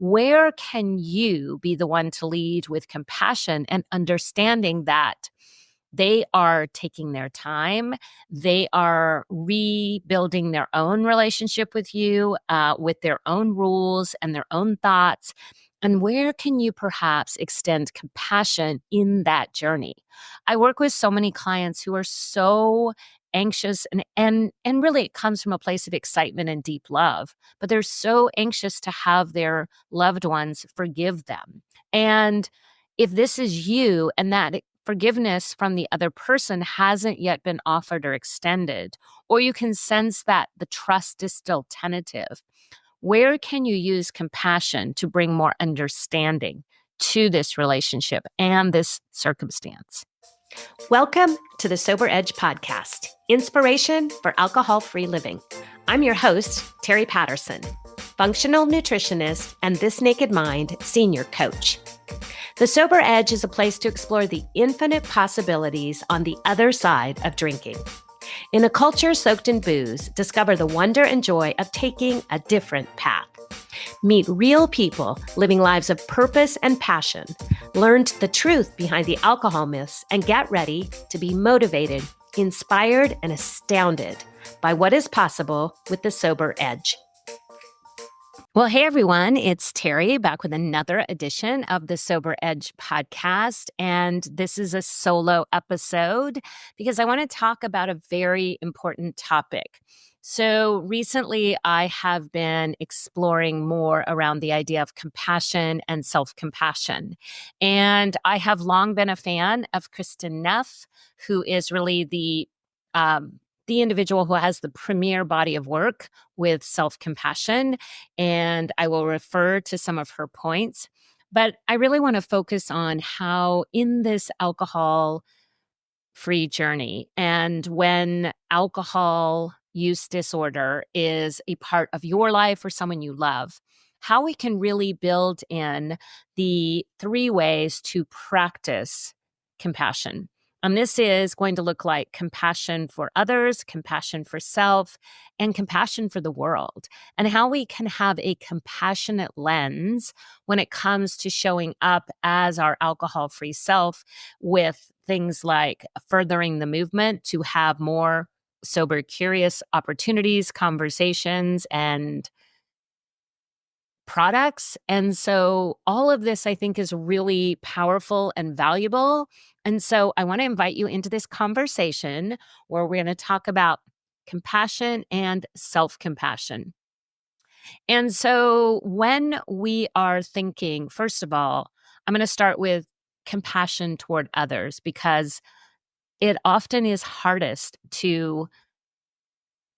where can you be the one to lead with compassion and understanding that they are taking their time. They are rebuilding their own relationship with you, with their own rules and their own thoughts. And where can you perhaps extend compassion in that journey? I work with so many clients who are so anxious and really it comes from a place of excitement and deep love, but they're so anxious to have their loved ones forgive them. And if this is you and that forgiveness from the other person hasn't yet been offered or extended, or you can sense that the trust is still tentative, where can you use compassion to bring more understanding to this relationship and this circumstance? Welcome to the Sober Edge podcast, inspiration for alcohol-free living. I'm your host, Terry Patterson, functional nutritionist and This Naked Mind senior coach. The Sober Edge is a place to explore the infinite possibilities on the other side of drinking. In a culture soaked in booze, discover the wonder and joy of taking a different path. Meet real people living lives of purpose and passion, learn the truth behind the alcohol myths, and get ready to be motivated, inspired, and astounded by what is possible with the Sober Edge. Well, hey everyone, it's Terry back with another edition of the Sober Edge podcast. And this is a solo episode because I want to talk about a very important topic. So recently I have been exploring more around the idea of compassion and self-compassion. And I have long been a fan of Kristin Neff, who is really the individual who has the premier body of work with self-compassion, and I will refer to some of her points. But I really want to focus on how in this alcohol-free journey, and when alcohol use disorder is a part of your life or someone you love, how we can really build in the 3 ways to practice compassion. And this is going to look like compassion for others, compassion for self, and compassion for the world, and how we can have a compassionate lens when it comes to showing up as our alcohol-free self with things like furthering the movement to have more sober, curious opportunities, conversations, and products. And so all of this, I think, is really powerful and valuable. And so I want to invite you into this conversation where we're going to talk about compassion and self-compassion. And so when we are thinking, first of all, I'm going to start with compassion toward others because it often is hardest to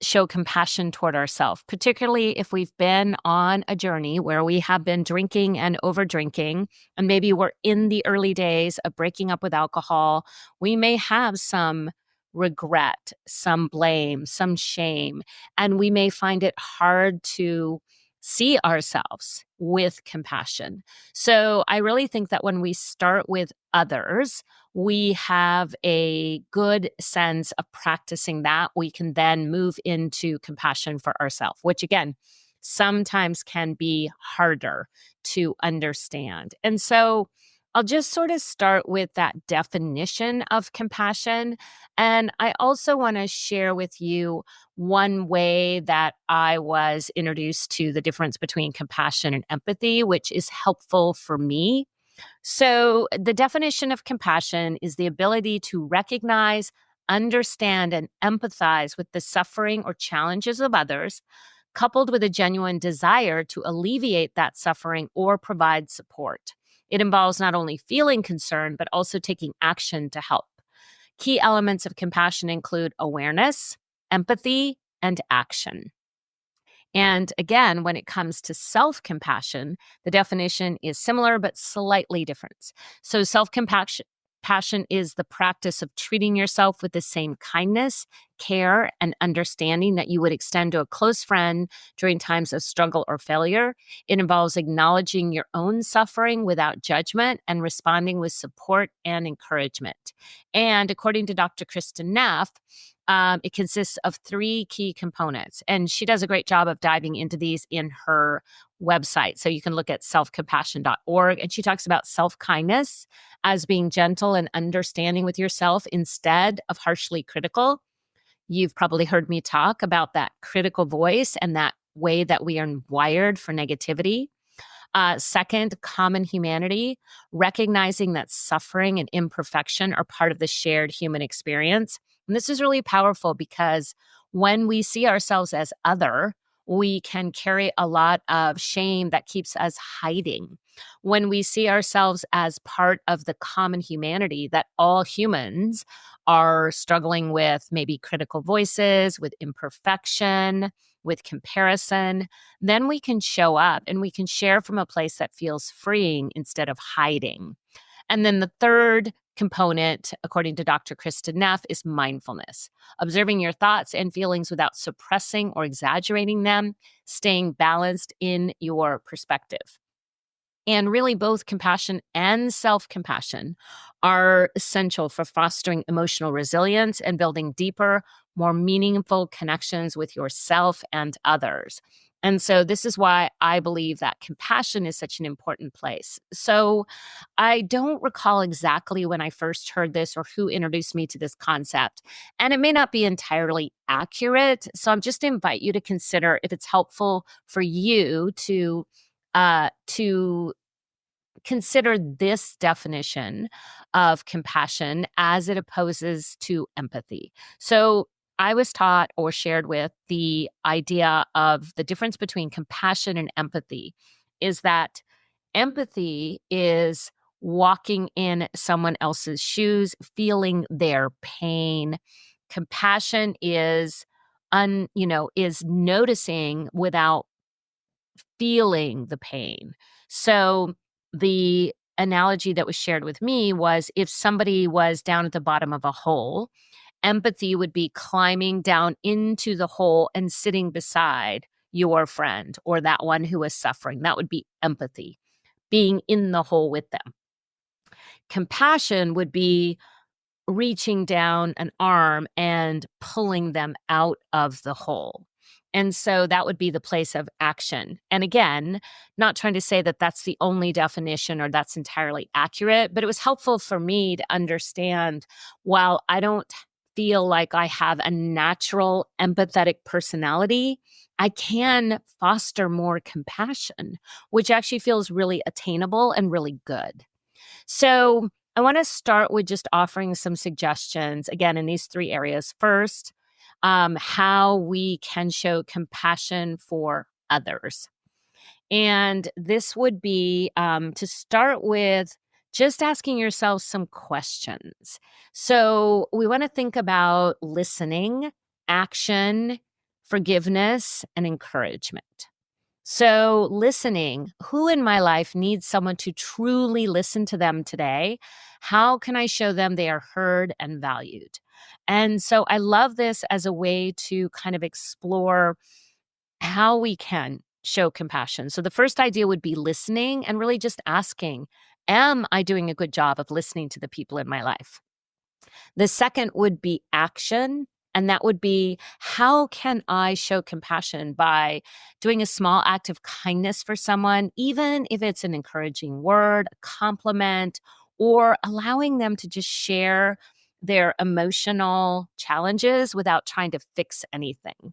show compassion toward ourselves, particularly if we've been on a journey where we have been drinking and over drinking, and maybe we're in the early days of breaking up with alcohol. We may have some regret, some blame, some shame, and we may find it hard to see ourselves with compassion. So I really think that when we start with others, we have a good sense of practicing that. We can then move into compassion for ourselves, which again, sometimes can be harder to understand. And so I'll just sort of start with that definition of compassion. And I also want to share with you one way that I was introduced to the difference between compassion and empathy, which is helpful for me. So, the definition of compassion is the ability to recognize, understand, and empathize with the suffering or challenges of others, coupled with a genuine desire to alleviate that suffering or provide support. It involves not only feeling concern, but also taking action to help. Key elements of compassion include awareness, empathy, and action. And again, when it comes to self-compassion, the definition is similar but slightly different. So self-compassion is the practice of treating yourself with the same kindness, care, and understanding that you would extend to a close friend during times of struggle or failure. It involves acknowledging your own suffering without judgment and responding with support and encouragement. And according to Dr. Kristin Neff, It consists of three key components, and she does a great job of diving into these in her website. So you can look at selfcompassion.org, and she talks about self kindness as being gentle and understanding with yourself instead of harshly critical. You've probably heard me talk about that critical voice and that way that we are wired for negativity. Second, common humanity, recognizing that suffering and imperfection are part of the shared human experience. And this is really powerful because when we see ourselves as other, we can carry a lot of shame that keeps us hiding. When we see ourselves as part of the common humanity that all humans are struggling with, maybe critical voices, with imperfection, with comparison, then we can show up and we can share from a place that feels freeing instead of hiding. And then the third component, according to Dr. Kristen Neff, is mindfulness, observing your thoughts and feelings without suppressing or exaggerating them, staying balanced in your perspective. And really, both compassion and self compassion are essential for fostering emotional resilience and building deeper, more meaningful connections with yourself and others. And so, this is why I believe that compassion is such an important place. So, I don't recall exactly when I first heard this or who introduced me to this concept. And it may not be entirely accurate. So, I'm just invite you to consider if it's helpful for you to consider this definition of compassion as it opposes to empathy. So, I was taught or shared with the idea of the difference between compassion and empathy is that empathy is walking in someone else's shoes, feeling their pain. Compassion is is noticing without feeling the pain. So the analogy that was shared with me was if somebody was down at the bottom of a hole, empathy would be climbing down into the hole and sitting beside your friend or that one who is suffering. That would be empathy, being in the hole with them. Compassion would be reaching down an arm and pulling them out of the hole. And so that would be the place of action. And again, not trying to say that that's the only definition or that's entirely accurate, but it was helpful for me to understand while I don't feel like I have a natural empathetic personality, I can foster more compassion, which actually feels really attainable and really good. So, I want to start with just offering some suggestions, again, in these three areas. First, how we can show compassion for others. And this would be to start with just asking yourself some questions. So, we want to think about listening, action, forgiveness, and encouragement. So, listening, who in my life needs someone to truly listen to them today? How can I show them they are heard and valued? And so, I love this as a way to kind of explore how we can show compassion. So, the first idea would be listening and really just asking, am I doing a good job of listening to the people in my life? The second would be action. And that would be, how can I show compassion by doing a small act of kindness for someone, even if it's an encouraging word, a compliment, or allowing them to just share their emotional challenges without trying to fix anything.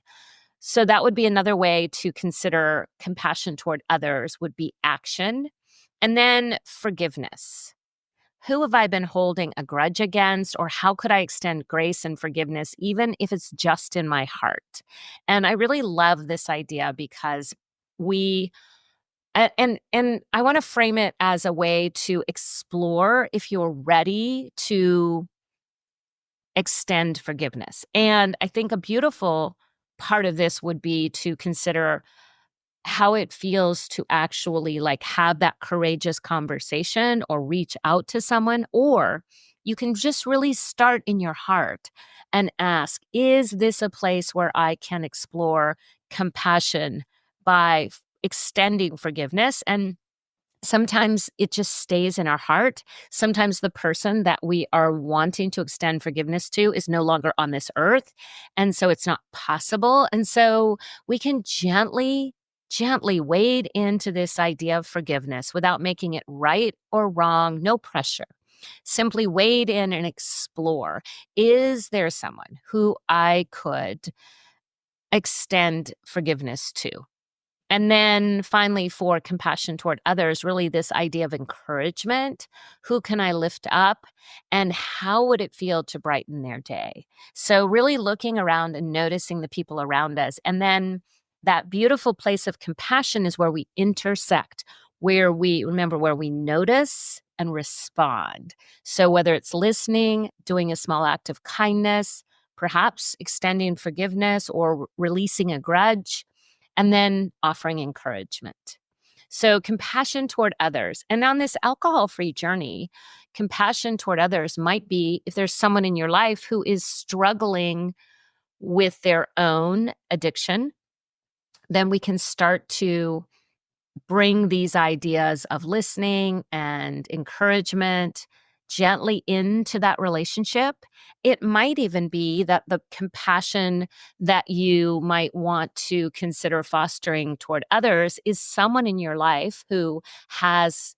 So that would be another way to consider compassion toward others would be action. And then forgiveness. Who have I been holding a grudge against, or how could I extend grace and forgiveness, even if it's just in my heart? And I really love this idea because we and I want to frame it as a way to explore if you're ready to extend forgiveness. And I think a beautiful part of this would be to consider how it feels to actually like have that courageous conversation or reach out to someone, or you can just really start in your heart and ask, is this a place where I can explore compassion by extending forgiveness? And Sometimes it just stays in our heart. Sometimes the person that we are wanting to extend forgiveness to is no longer on this earth. And so it's not possible. And so we can gently wade into this idea of forgiveness without making it right or wrong, no pressure. Simply wade in and explore. Is there someone who I could extend forgiveness to? And then finally, for compassion toward others, really this idea of encouragement. Who can I lift up? And how would it feel to brighten their day? So, really looking around and noticing the people around us. And then that beautiful place of compassion is where we intersect, where we remember where we notice and respond. So, whether it's listening, doing a small act of kindness, perhaps extending forgiveness or releasing a grudge, and then offering encouragement. So, compassion toward others. And on this alcohol free journey, compassion toward others might be if there's someone in your life who is struggling with their own addiction, then we can start to bring these ideas of listening and encouragement gently into that relationship. It might even be that the compassion that you might want to consider fostering toward others is someone in your life who has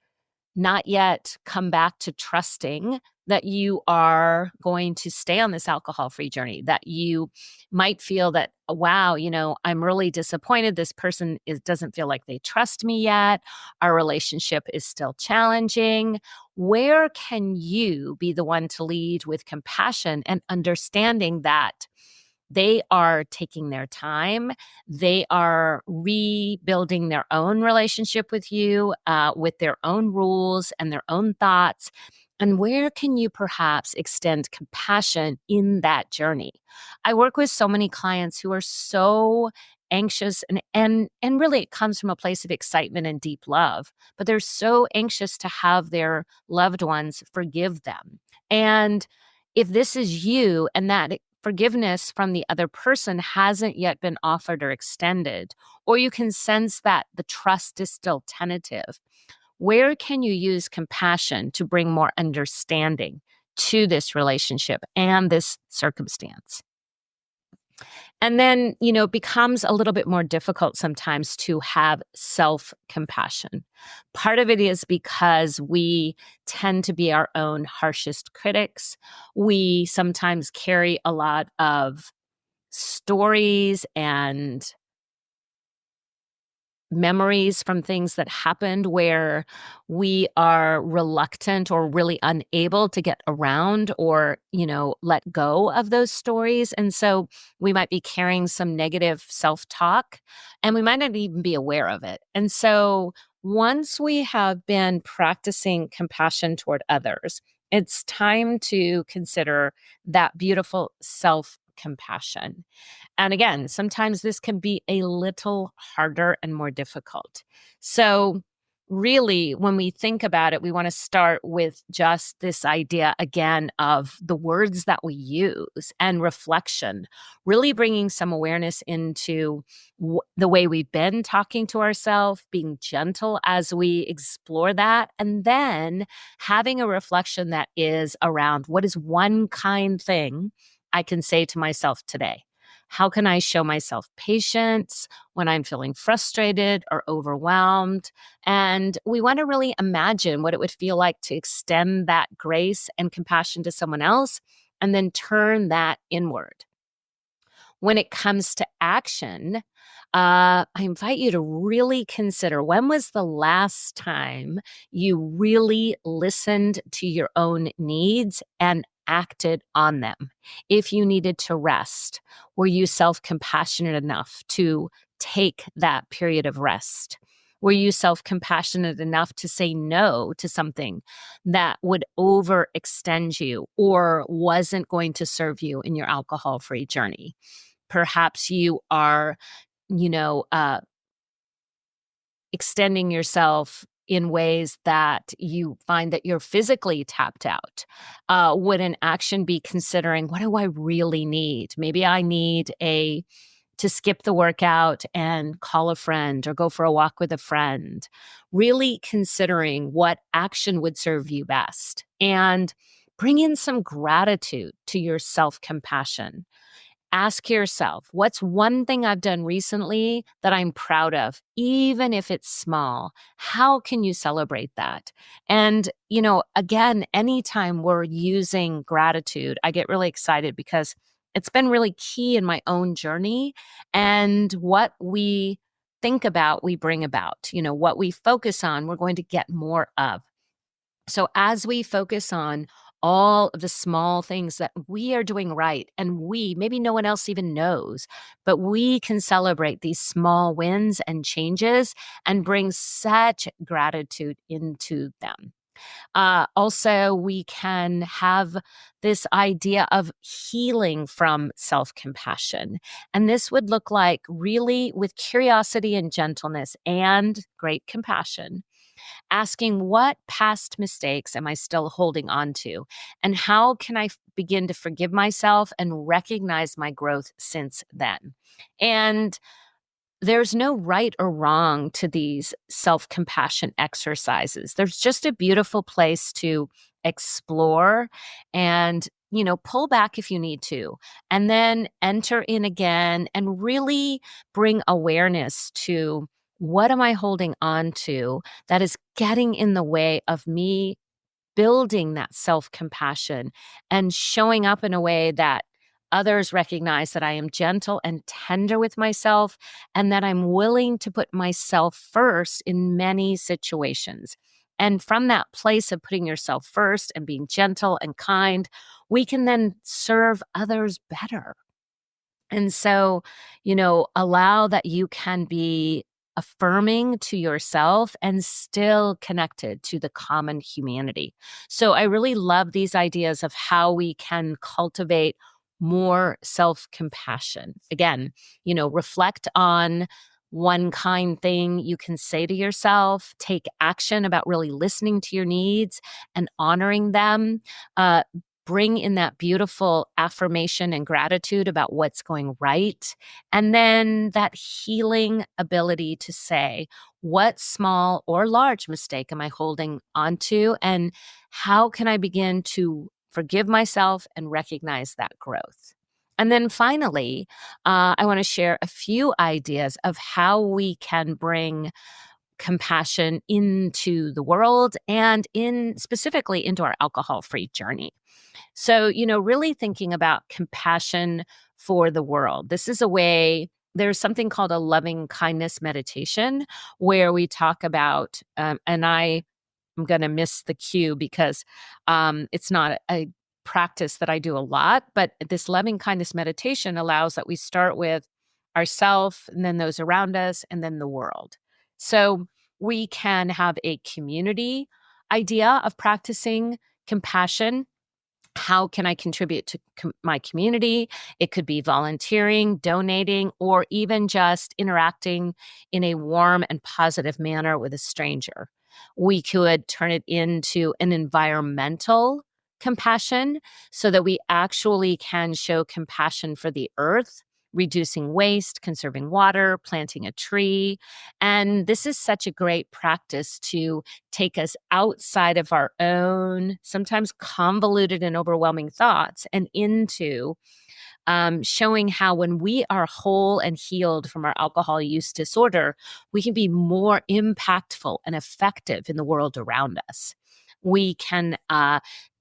not yet come back to trusting that you are going to stay on this alcohol free journey, that you might feel that, wow, I'm really disappointed. This person doesn't feel like they trust me yet. Our relationship is still challenging. Where can you be the one to lead with compassion and understanding that they are taking their time. They are rebuilding their own relationship with you, with their own rules and their own thoughts. And where can you perhaps extend compassion in that journey? I work with so many clients who are so anxious and really it comes from a place of excitement and deep love, but they're so anxious to have their loved ones forgive them. And if this is you and that forgiveness from the other person hasn't yet been offered or extended, or you can sense that the trust is still tentative, where can you use compassion to bring more understanding to this relationship and this circumstance? And then, it becomes a little bit more difficult sometimes to have self compassion. Part of it is because we tend to be our own harshest critics. We sometimes carry a lot of stories and memories from things that happened where we are reluctant or really unable to get around or, let go of those stories. And so we might be carrying some negative self talk and we might not even be aware of it. And so once we have been practicing compassion toward others, it's time to consider that beautiful self compassion. And again, sometimes this can be a little harder and more difficult. So, really, when we think about it, we want to start with just this idea again of the words that we use and reflection, really bringing some awareness into the way we've been talking to ourselves, being gentle as we explore that, and then having a reflection that is around what is one kind thing I can say to myself today. How can I show myself patience when I'm feeling frustrated or overwhelmed? And we want to really imagine what it would feel like to extend that grace and compassion to someone else and then turn that inward. When it comes to action, I invite you to really consider when was the last time you really listened to your own needs and acted on them? If you needed to rest, were you self compassionate enough to take that period of rest? Were you self compassionate enough to say no to something that would overextend you or wasn't going to serve you in your alcohol free journey? Perhaps you are, you know, uh, extending yourself in ways that you find that you're physically tapped out. Would an action be considering, what do I really need? Maybe I need a to skip the workout and call a friend or go for a walk with a friend, really considering what action would serve you best and bring in some gratitude to your self compassion. Ask yourself, what's one thing I've done recently that I'm proud of, even if it's small? How can you celebrate that? And, again, anytime we're using gratitude, I get really excited because it's been really key in my own journey. And what we think about, we bring about. What we focus on, we're going to get more of. So as we focus on all of the small things that we are doing right, and maybe no one else even knows, but we can celebrate these small wins and changes and bring such gratitude into them. Also, we can have this idea of healing from self compassion. And this would look like really with curiosity and gentleness and great compassion asking what past mistakes am I still holding on to? And how can I begin to forgive myself and recognize my growth since then? And there's no right or wrong to these self compassion exercises. There's just a beautiful place to explore and, pull back if you need to, and then enter in again and really bring awareness to what am I holding on to that is getting in the way of me building that self compassion and showing up in a way that others recognize that I am gentle and tender with myself and that I'm willing to put myself first in many situations. And from that place of putting yourself first and being gentle and kind, we can then serve others better. And so, allow that you can be affirming to yourself and still connected to the common humanity. So, I really love these ideas of how we can cultivate more self compassion. Again, reflect on one kind thing you can say to yourself, take action about really listening to your needs and honoring them. Uh, Bring in that beautiful affirmation and gratitude about what's going right. And then that healing ability to say, what small or large mistake am I holding onto? And how can I begin to forgive myself and recognize that growth? And then finally, I want to share a few ideas of how we can bring compassion into the world and in specifically into our alcohol free journey. So, really thinking about compassion for the world. This is a way, there's something called a loving kindness meditation where we talk about, and I am going to miss the cue because it's not a practice that I do a lot, but this loving kindness meditation allows that we start with ourself and then those around us and then the world. So we can have a community idea of practicing compassion. How can I contribute to my community? It could be volunteering, donating, or even just interacting in a warm and positive manner with a stranger. We could turn it into an environmental compassion so that we actually can show compassion for the earth, reducing waste, conserving water, planting a tree. And this is such a great practice to take us outside of our own, sometimes convoluted and overwhelming thoughts and into showing how when we are whole and healed from our alcohol use disorder, we can be more impactful and effective in the world around us. We can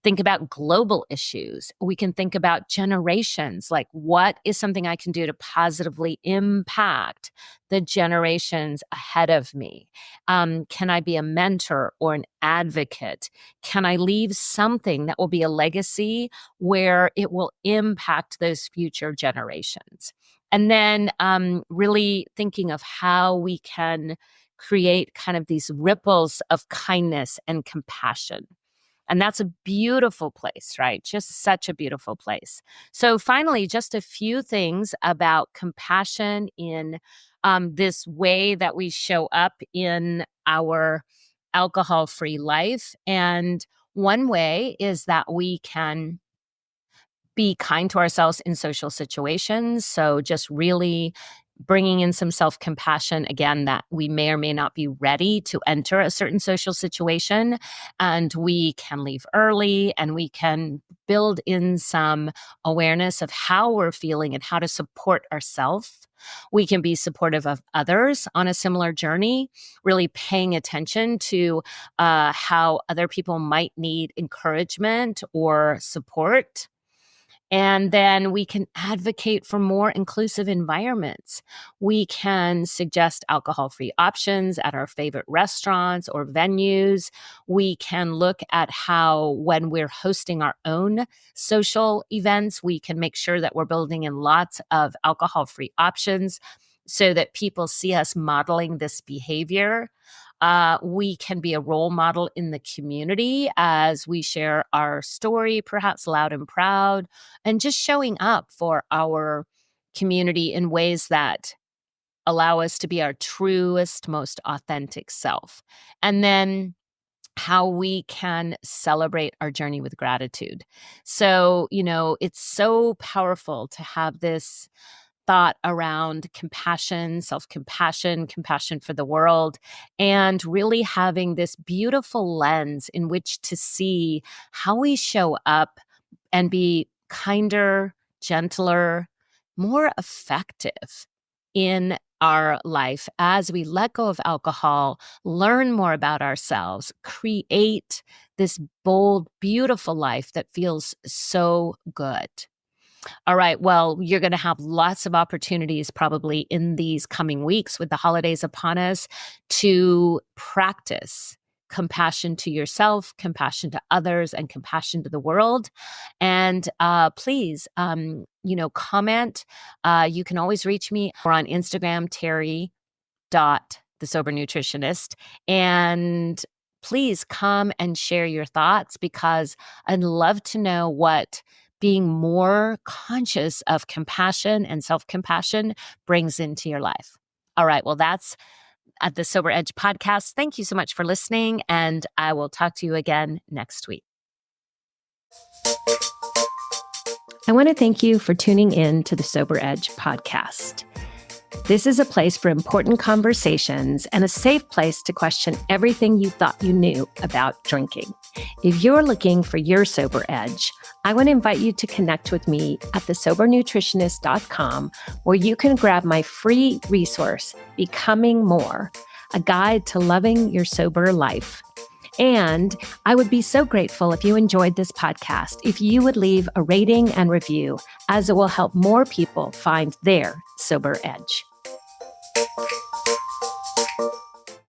think about global issues. We can think about generations, like what is something I can do to positively impact the generations ahead of me? Can I be a mentor or an advocate? Can I leave something that will be a legacy where it will impact those future generations? And then really thinking of how we can create kind of these ripples of kindness and compassion. And that's a beautiful place, right? Just such a beautiful place. So, finally, just a few things about compassion in this way that we show up in our alcohol free life. And one way is that we can be kind to ourselves in social situations. So just really bringing in some self-compassion, again, that we may or may not be ready to enter a certain social situation, and we can leave early, and we can build in some awareness of how we're feeling and how to support ourselves. We can be supportive of others on a similar journey, really paying attention to how other people might need encouragement or support. And then we can advocate for more inclusive environments. We can suggest alcohol free options at our favorite restaurants or venues. We can look at how, when we're hosting our own social events, we can make sure that we're building in lots of alcohol free options so that people see us modeling this behavior. We can be a role model in the community as we share our story, perhaps loud and proud, and just showing up for our community in ways that allow us to be our truest, most authentic self. And then how we can celebrate our journey with gratitude. So, it's so powerful to have this thought around compassion, self compassion, compassion for the world, and really having this beautiful lens in which to see how we show up and be kinder, gentler, more effective in our life as we let go of alcohol, learn more about ourselves, create this bold, beautiful life that feels so good. All right. Well, you're going to have lots of opportunities probably in these coming weeks with the holidays upon us to practice compassion to yourself, compassion to others, and compassion to the world. And please, comment. You can always reach me or on Instagram, Terry the Sober Nutritionist. And please come and share your thoughts, because I'd love to know what being more conscious of compassion and self-compassion brings into your life. All right. Well, that's at the Sober Edge podcast. Thank you so much for listening, and I will talk to you again next week. I want to thank you for tuning in to the Sober Edge podcast. This is a place for important conversations and a safe place to question everything you thought you knew about drinking. If you're looking for your sober edge, I want to invite you to connect with me at thesobernutritionist.com, where you can grab my free resource, Becoming More, a guide to loving your sober life. And I would be so grateful if you enjoyed this podcast, if you would leave a rating and review, as it will help more people find their sober edge.